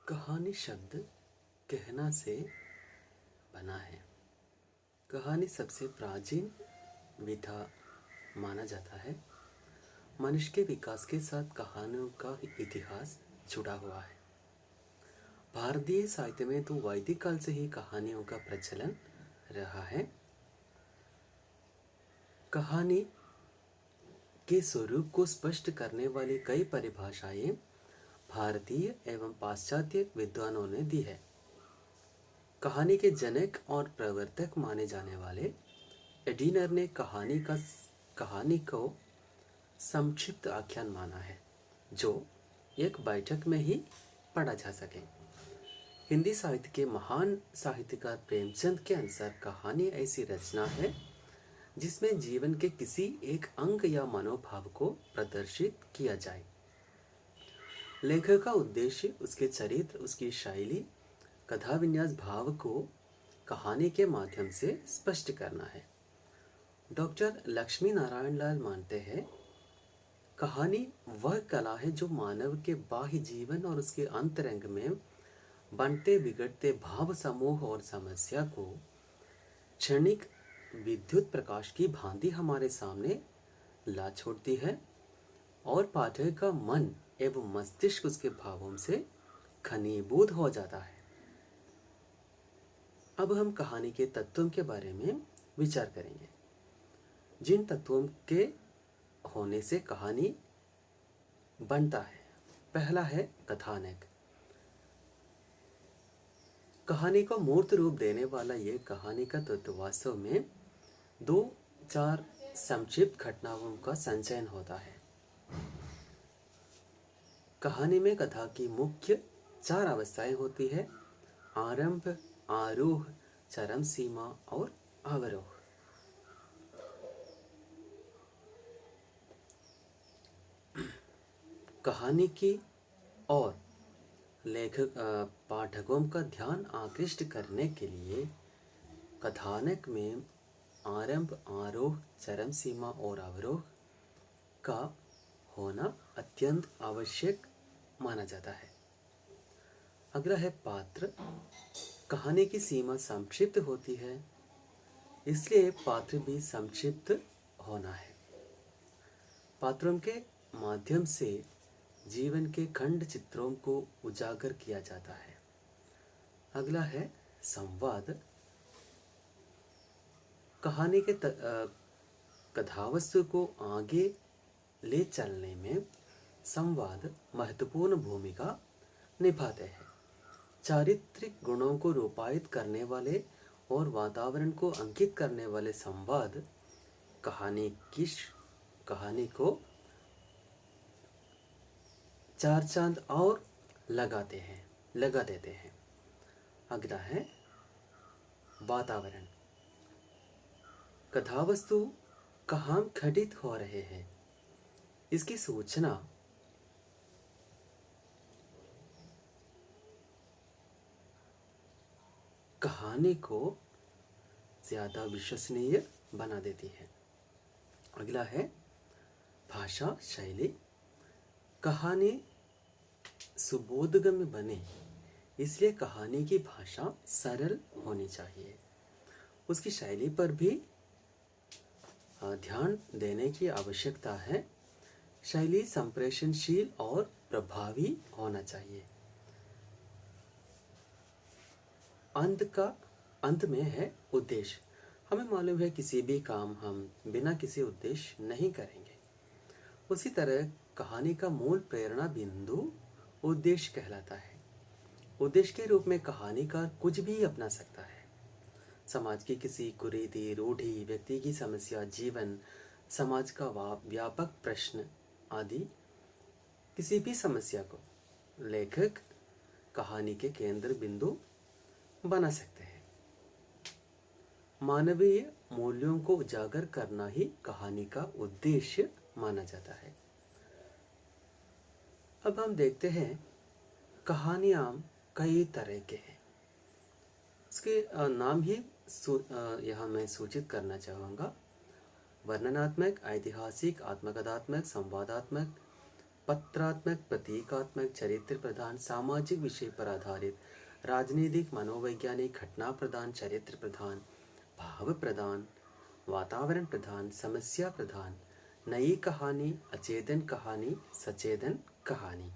कहानी शब्द कहना से बना है। कहानी सबसे प्राचीन विधा माना जाता है। मनुष्य के विकास के साथ कहानियों का इतिहास जुड़ा हुआ है। भारतीय साहित्य में तो वैदिक काल से ही कहानियों का प्रचलन रहा है। कहानी के स्वरूप को स्पष्ट करने वाली कई परिभाषाएं भारतीय एवं पाश्चात्य विद्वानों ने दी है। कहानी के जनक और प्रवर्तक माने जाने वाले एडिनर ने कहानी को संक्षिप्त आख्यान माना है जो एक बैठक में ही पढ़ा जा सके। हिंदी साहित्य के महान साहित्यकार प्रेमचंद के अनुसार कहानी ऐसी रचना है जिसमें जीवन के किसी एक अंग या मनोभाव को प्रदर्शित किया जाए। लेखक का उद्देश्य उसके चरित्र, उसकी शैली, कथा विन्यास भाव को कहानी के माध्यम से स्पष्ट करना है। डॉक्टर लक्ष्मी नारायण लाल मानते हैं, कहानी वह कला है जो मानव के बाह्य जीवन और उसके अंतरंग में बनते बिगड़ते भाव समूह और समस्या को क्षणिक विद्युत प्रकाश की भांति हमारे सामने ला छोड़ती है और पाठक का मन एवं मस्तिष्क उसके भावों से घनीभूत हो जाता है। अब हम कहानी के तत्वों के बारे में विचार करेंगे। जिन तत्वों के होने से कहानी बनता है, पहला है कथानक। कहानी को मूर्त रूप देने वाला यह कहानी का तत्व वास्तव में 2-4 संक्षिप्त घटनाओं का संचयन होता है। कहानी में कथा की मुख्य 4 अवस्थाएं होती है: आरंभ, आरोह, चरम सीमा और अवरोह। कहानी की और लेखक पाठकों का ध्यान आकृष्ट करने के लिए कथानक में आरंभ, आरोह, चरम सीमा और अवरोह का होना अत्यंत आवश्यक माना जाता है। अगला है पात्र। कहानी की सीमा संक्षिप्त होती है, इसलिए पात्र भी संक्षिप्त होना है। पात्रों के माध्यम से जीवन के खंड चित्रों को उजागर किया जाता है। अगला है संवाद। कहानी के कथावस्तु को आगे ले चलने में संवाद महत्वपूर्ण भूमिका निभाते हैं। चारित्रिक गुणों को रूपायित करने वाले और वातावरण को अंकित करने वाले संवाद कहानी को चार चांद और लगा देते हैं। अगला है वातावरण। कथावस्तु कहाँ घटित हो रहे हैं, इसकी सूचना कहानी को ज्यादा विश्वसनीय बना देती है। अगला है भाषा शैली। कहानी सुबोधगम्य बने इसलिए कहानी की भाषा सरल होनी चाहिए। उसकी शैली पर भी ध्यान देने की आवश्यकता है। शैली संप्रेषणशील और प्रभावी होना चाहिए। अंत में है उद्देश्य। हमें मालूम है किसी भी काम हम बिना किसी उद्देश्य नहीं करेंगे। उसी तरह कहानी का मूल प्रेरणा बिंदु उद्देश्य कहलाता है। उद्देश्य के रूप में कहानीकार कुछ भी अपना सकता है। समाज की किसी कुरीति, रूढ़ि, व्यक्ति की समस्या, जीवन, समाज का व्यापक प्रश्न आदि किसी भी समस्या को लेखक कहानी के केंद्र बिंदु बना सकते हैं। मानवीय मूल्यों को उजागर करना ही कहानी का उद्देश्य माना जाता है। अब हम देखते हैं कहानियाँ कई तरह के हैं। उसके नाम ही यहाँ मैं सूचित करना चाहूँगा। वर्णनात्मक, ऐतिहासिक, आत्मकथात्मक, संवादात्मक, पत्रात्मक, प्रतीकात्मक, चरित्र प्रधान, सामाजिक विषय पर आधारित, राजनीतिक, मनोवैज्ञानिक, घटना प्रधान, चरित्र प्रधान, भाव प्रधान, वातावरण प्रधान, समस्या प्रधान, नई कहानी, अचेतन कहानी, सचेतन कहानी।